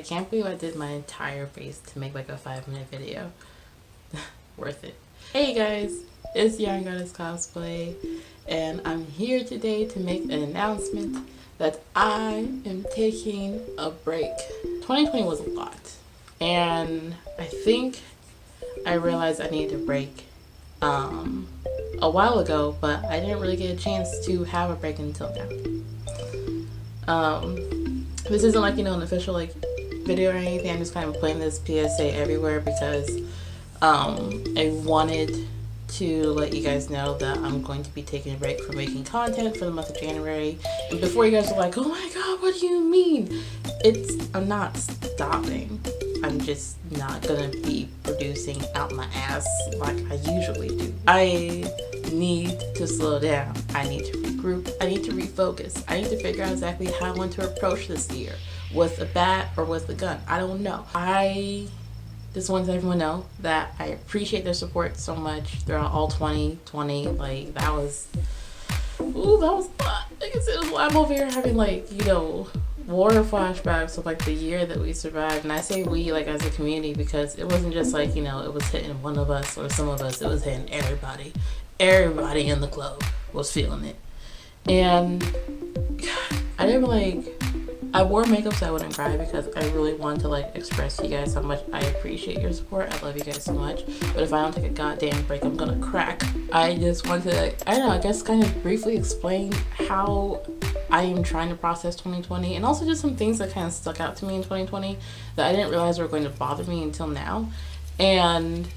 can't believe I did my entire face to make like a 5-minute video. Worth it. Hey guys, it's Young Goddess Cosplay, and I'm here today to make an announcement that I am taking a break. 2020 was a lot, and I think I realized I needed a break a while ago, but I didn't really get a chance to have a break until now. This isn't like, an official like video or anything. I'm just kind of putting this PSA everywhere because I wanted to let you guys know that I'm going to be taking a break from making content for the month of January. And before you guys are like, oh my god, what do you mean? I'm not stopping. I'm just not gonna be producing out my ass like I usually do. I need to slow down. I need to regroup. I need to refocus. I need to figure out exactly how I want to approach this year. With a bat or with a gun. I don't know. I just want to let everyone know that I appreciate their support so much throughout all 2020. Like, that was a lot. Like I said, I'm over here having war flashbacks of like the year that we survived. And I say we like as a community because it wasn't just like, it was hitting one of us or some of us. It was hitting everybody. Everybody in the globe was feeling it. And I wore makeup so I wouldn't cry because I really wanted to express to you guys how much I appreciate your support. I love you guys so much. But if I don't take a goddamn break, I'm gonna crack. I just want to, I guess kind of briefly explain how I am trying to process 2020, and also just some things that kind of stuck out to me in 2020 that I didn't realize were going to bother me until now. And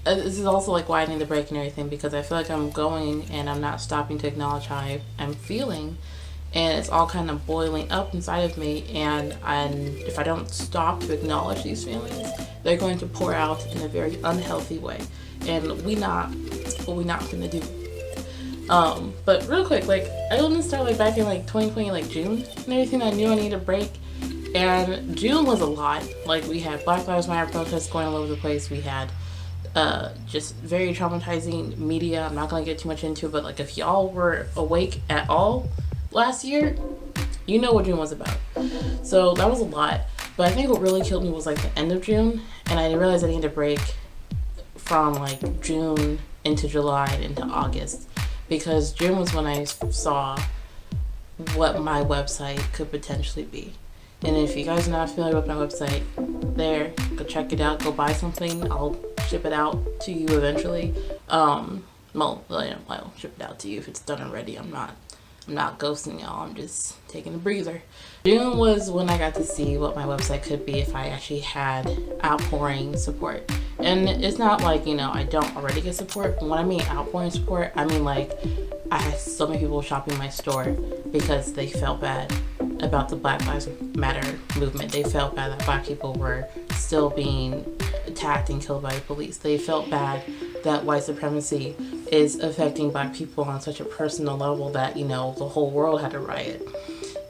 this is also why I need the break and everything, because I feel like I'm going and I'm not stopping to acknowledge how I'm feeling. And it's all kind of boiling up inside of me, and if I don't stop to acknowledge these feelings, they're going to pour out in a very unhealthy way, and we not gonna do. But real quick, I want to start back in 2020, June and everything. I knew I needed a break, and June was a lot. We had Black Lives Matter protests going all over the place. We had just very traumatizing media. I'm not gonna get too much into it, but if y'all were awake at all last year, you know what June was about. So that was a lot. But I think what really killed me was the end of June, and I realized I needed a break from June into July and into August, because June was when I saw what my website could potentially be. And if you guys are not familiar with my website, go check it out, go buy something. I'll ship it out to you eventually. I'll ship it out to you if it's done already. I'm not ghosting y'all, I'm just taking a breather. June was when I got to see what my website could be if I actually had outpouring support. And it's not I don't already get support, but when I mean outpouring support, I mean I had so many people shopping my store because they felt bad about the Black Lives Matter movement. They felt bad that Black people were still being attacked and killed by the police. They felt bad that white supremacy is affecting Black people on such a personal level that, the whole world had to riot.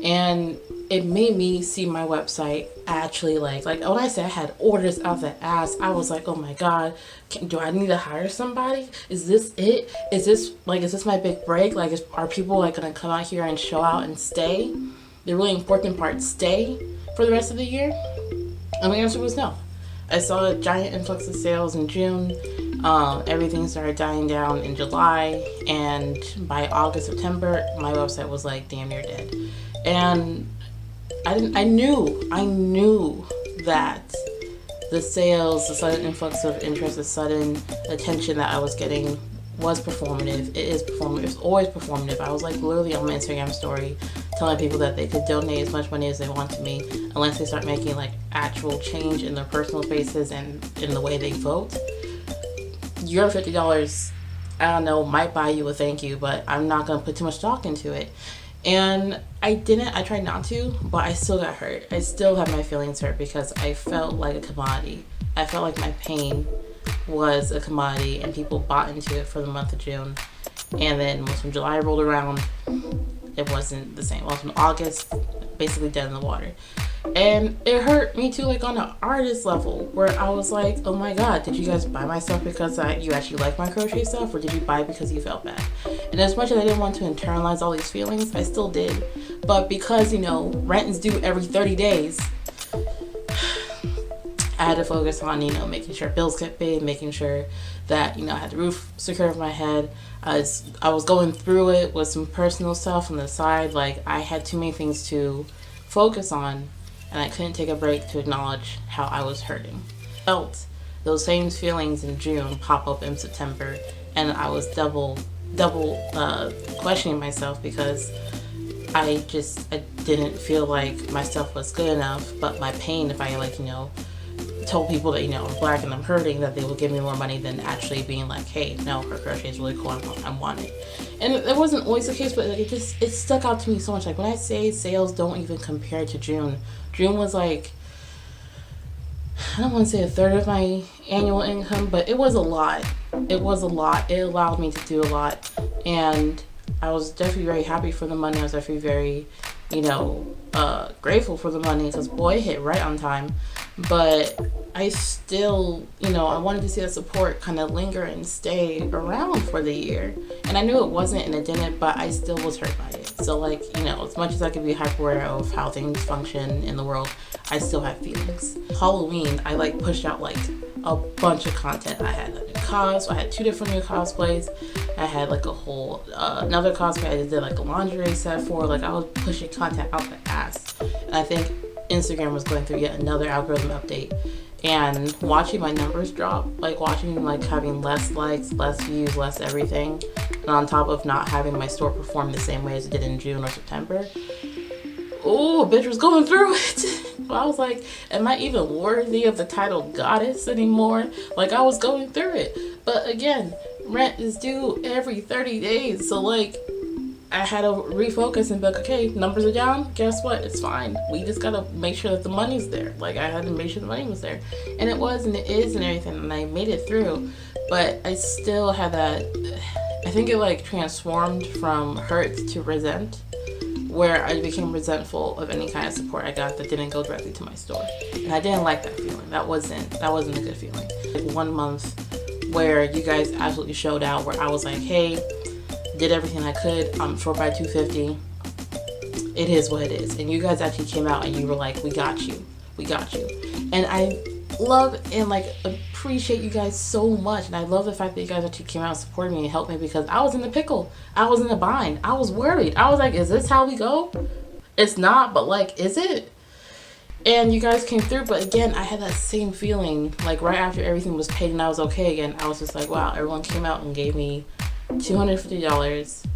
And it made me see my website actually when I said I had orders out the ass, I was like, oh my god, do I need to hire somebody? Is this it? Is this my big break? Are people gonna come out here and show out and stay? The really important part, stay for the rest of the year? And the answer was no. I saw a giant influx of sales in June. Everything started dying down in July, and by August, September, my website was damn near dead. And I knew that the sales, the sudden influx of interest, the sudden attention that I was getting was performative. It is performative. It's always performative. I was literally on my Instagram story telling people that they could donate as much money as they want to me unless they start making actual change in their personal faces and in the way they vote. Your $50, I don't know, might buy you a thank you, but I'm not going to put too much stock into it. And I tried not to, but I still got hurt. I still have my feelings hurt because I felt like a commodity. I felt like my pain was a commodity and people bought into it for the month of June. And then once when July rolled around, it wasn't the same. Once when August, basically dead in the water. And it hurt me too, on an artist level, where I was like, oh my god, did you guys buy my stuff because you actually like my crochet stuff, or did you buy it because you felt bad? And as much as I didn't want to internalize all these feelings, I still did. But because, rent is due every 30 days, I had to focus on, making sure bills get paid, making sure that, I had the roof secure over my head. I was going through it with some personal stuff on the side. Like, I had too many things to focus on, and I couldn't take a break to acknowledge how I was hurting. Felt those same feelings in June pop up in September, and I was double questioning myself because I didn't feel like my stuff was good enough. But my pain, if I told people that I'm black and I'm hurting, that they would give me more money than actually being like, hey, no, her crochet is really cool, I want it. And it wasn't always the case, but like, it stuck out to me so much. Like, when I say sales don't even compare to June was like, I don't want to say a third of my annual income, but it was a lot. It allowed me to do a lot, and I was definitely very happy for the money. I was definitely very grateful for the money, because boy, it hit right on time. But I still, I wanted to see that support kind of linger and stay around for the year. And I knew it wasn't, and it didn't, but I still was hurt by it. So, like, as much as I could be hyper aware of how things function in the world, I still have feelings. Halloween, I pushed out a bunch of content. I had a new cosplay. I had 2 different new cosplays. I had a whole another cosplay I did a lingerie set for. I was pushing content out the ass, and I think Instagram was going through yet another algorithm update, and watching my numbers drop, watching having less likes, less views, less everything, and on top of not having my store perform the same way as it did in June or September. Oh, bitch was going through it. I was like, am I even worthy of the title goddess anymore? I was going through it. But again, rent is due every 30 days. So I had to refocus and be like, okay, numbers are down. Guess what? It's fine. We just gotta make sure that the money's there. I had to make sure the money was there. And it was, and it is, and everything. And I made it through. But I still had that, I think it transformed from hurt to resent, where I became resentful of any kind of support I got that didn't go directly to my store. And I didn't like that feeling. That wasn't a good feeling. 1 month where you guys absolutely showed out, where I was like, hey, did everything I could. I'm short by $250. It is what it is. And you guys actually came out and you were like, we got you. And I love and appreciate you guys so much. And I love the fact that you guys actually came out and supported me and helped me, because I was in a pickle. I was in a bind. I was worried. I was like, is this how we go? It's not, but is it? And you guys came through. But again, I had that same feeling right after everything was paid and I was okay again. I was just like, wow, everyone came out and gave me $250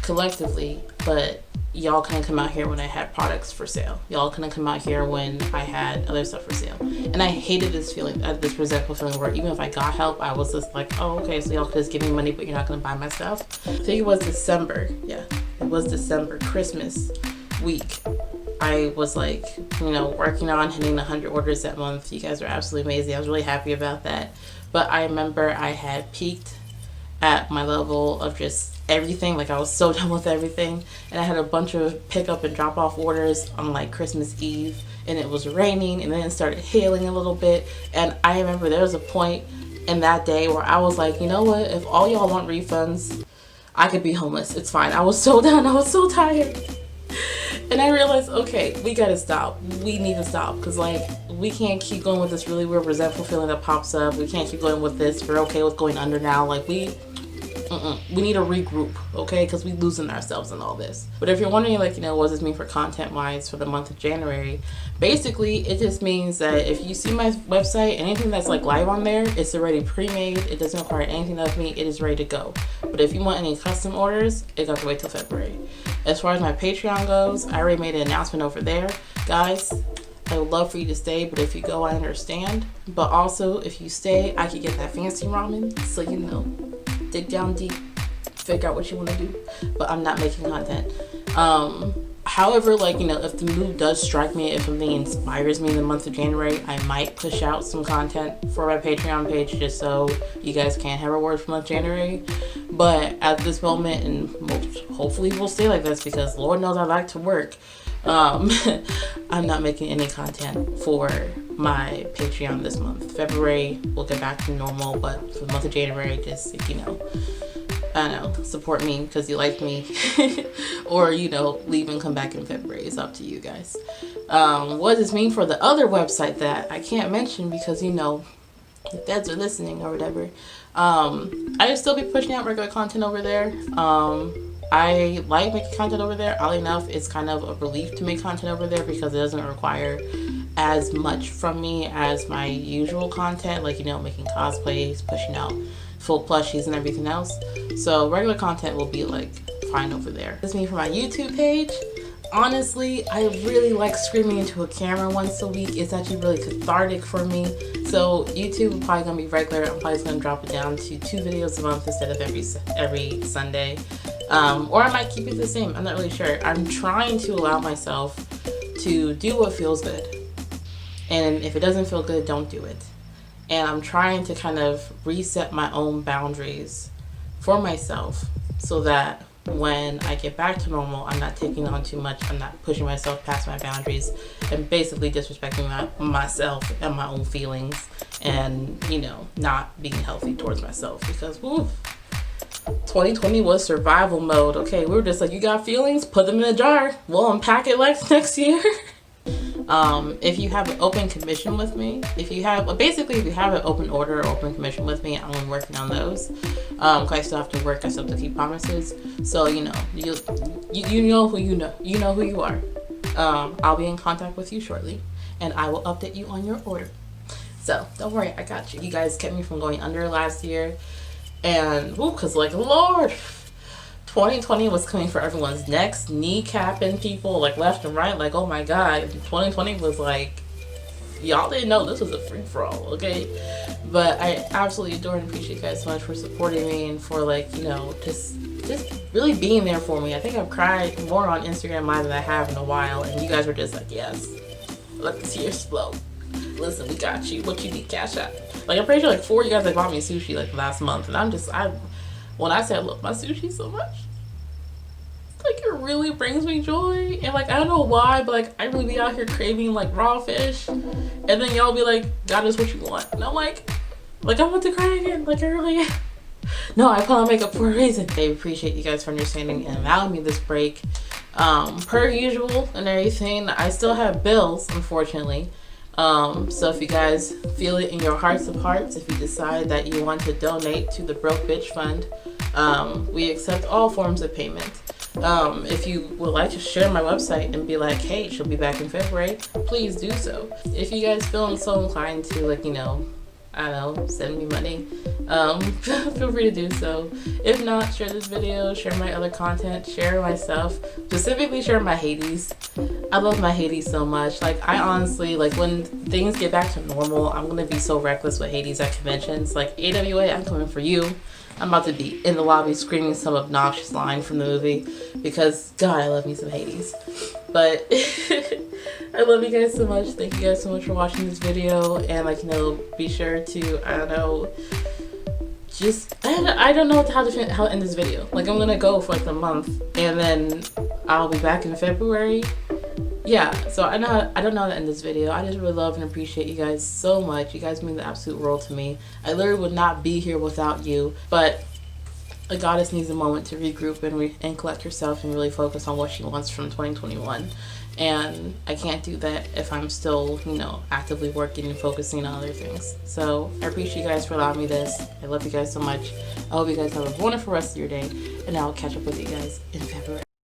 collectively, but y'all couldn't come out here when I had products for sale. Y'all couldn't come out here when I had other stuff for sale. And I hated this feeling, this resentful feeling, where even if I got help, I was just like, oh, okay, so y'all could just give me money, but you're not gonna buy my stuff. I think it was December. Yeah, it was December, Christmas week. I was working on hitting 100 orders that month. You guys were absolutely amazing. I was really happy about that. But I remember I had peaked at my level of just everything. I was so done with everything, and I had a bunch of pick up and drop off orders on Christmas Eve, and it was raining, and then it started hailing a little bit. And I remember there was a point in that day where I was like, you know what, if all y'all want refunds, I could be homeless. It's fine. I was so done. I was so tired. And I realized, okay, we gotta stop. We need to stop, because we can't keep going with this really weird resentful feeling that pops up. We can't keep going with this. We're okay with going under now. We need to regroup, okay? Because we losing ourselves in all this. But if you're wondering, what does this mean for content-wise for the month of January? Basically, it just means that if you see my website, anything that's live on there, it's already pre-made. It doesn't require anything of me. It is ready to go. But if you want any custom orders, it got to wait till February. As far as my Patreon goes, I already made an announcement over there. Guys, I would love for you to stay, but if you go, I understand. But also, if you stay, I could get that fancy ramen, so dig down deep, figure out what you want to do. But I'm not making content. However, if the mood does strike me, if something inspires me in the month of January, I might push out some content for my Patreon page, just so you guys can have rewards for month January. But at this moment, and hopefully we'll stay like this, because Lord knows I like to work, I'm not making any content for my Patreon this month. February, we'll get back to normal, but for the month of January, just, I don't know, support me because you like me, or, leave and come back in February. It's up to you guys. What does this mean for the other website that I can't mention because, you know, the feds are listening or whatever? I will still be pushing out regular content over there. I like making content over there. Oddly enough, it's kind of a relief to make content over there because it doesn't require as much from me as my usual content, like, you know, making cosplays, pushing out full plushies and everything else. So regular content will be like fine over there. This is me for my YouTube page. Honestly, I really like screaming into a camera once a week. It's actually really cathartic for me. So YouTube is probably gonna be regular. I'm probably just gonna drop it down to 2 videos a month instead of every Sunday. Or I might keep it the same. I'm not really sure. I'm trying to allow myself to do what feels good. And if it doesn't feel good, don't do it. And I'm trying to kind of reset my own boundaries for myself so that when I get back to normal, I'm not taking on too much. I'm not pushing myself past my boundaries and basically disrespecting myself and my own feelings and, you know, not being healthy towards myself because, woo, 2020 was survival mode. Okay, we were just like, you got feelings? Put them in a jar. We'll unpack it like next year. If you have an open commission with me, if you have an open order or open commission with me, I'm working on those. Cause I still have to work, I still have to keep promises. So, you know, you know who you know who you are. I'll be in contact with you shortly and I will update you on your order. So don't worry, I got you. You guys kept me from going under last year. And cause like, Lord, 2020 was coming for everyone's necks, kneecapping people like left and right. Like, oh my God, 2020 was like, y'all didn't know this was a free-for-all, okay? But I absolutely adore and appreciate you guys so much for supporting me and for, like, you know, just really being there for me. I think I've cried more on Instagram Live than I have in a while, and you guys were just like, yes, let the tears flow. Listen, we got you. What you need, cash out. Like, I'm pretty sure like 4 of you guys like bought me sushi like last month, and when I say I love my sushi so much, like, it really brings me joy. And like, I don't know why, but like, I really be out here craving like raw fish, and then y'all be like, God is what you want, and I'm like I want to cry again. Like, I really no, I put on makeup for a reason. I appreciate you guys for understanding and allowing me this break. Per usual and everything, I still have bills, unfortunately. So if you guys feel it in your hearts of hearts, if you decide that you want to donate to the Broke Bitch Fund, we accept all forms of payment. If you would like to share my website and be like, hey, she'll be back in February, please do so. If you guys feel so inclined to, like, you know, I don't know, send me money, feel free to do so. If not, share this video, share my other content, share myself, specifically share my Hades. I love my Hades so much. Like, I honestly, like, when things get back to normal, I'm gonna be so reckless with Hades at conventions. Like, AWA, I'm coming for you. I'm about to be in the lobby screaming some obnoxious line from the movie because, God, I love me some Hades. But I love you guys so much. Thank you guys so much for watching this video. And, like, you know, be sure to, I don't know, I don't know how to end this video. Like, I'm gonna go for like a month and then I'll be back in February. Yeah, so I don't know how to end this video. I just really love and appreciate you guys so much. You guys mean the absolute world to me. I literally would not be here without you. But a goddess needs a moment to regroup and collect herself and really focus on what she wants from 2021. And I can't do that if I'm still, you know, actively working and focusing on other things. So I appreciate you guys for allowing me this. I love you guys so much. I hope you guys have a wonderful rest of your day. And I'll catch up with you guys in February.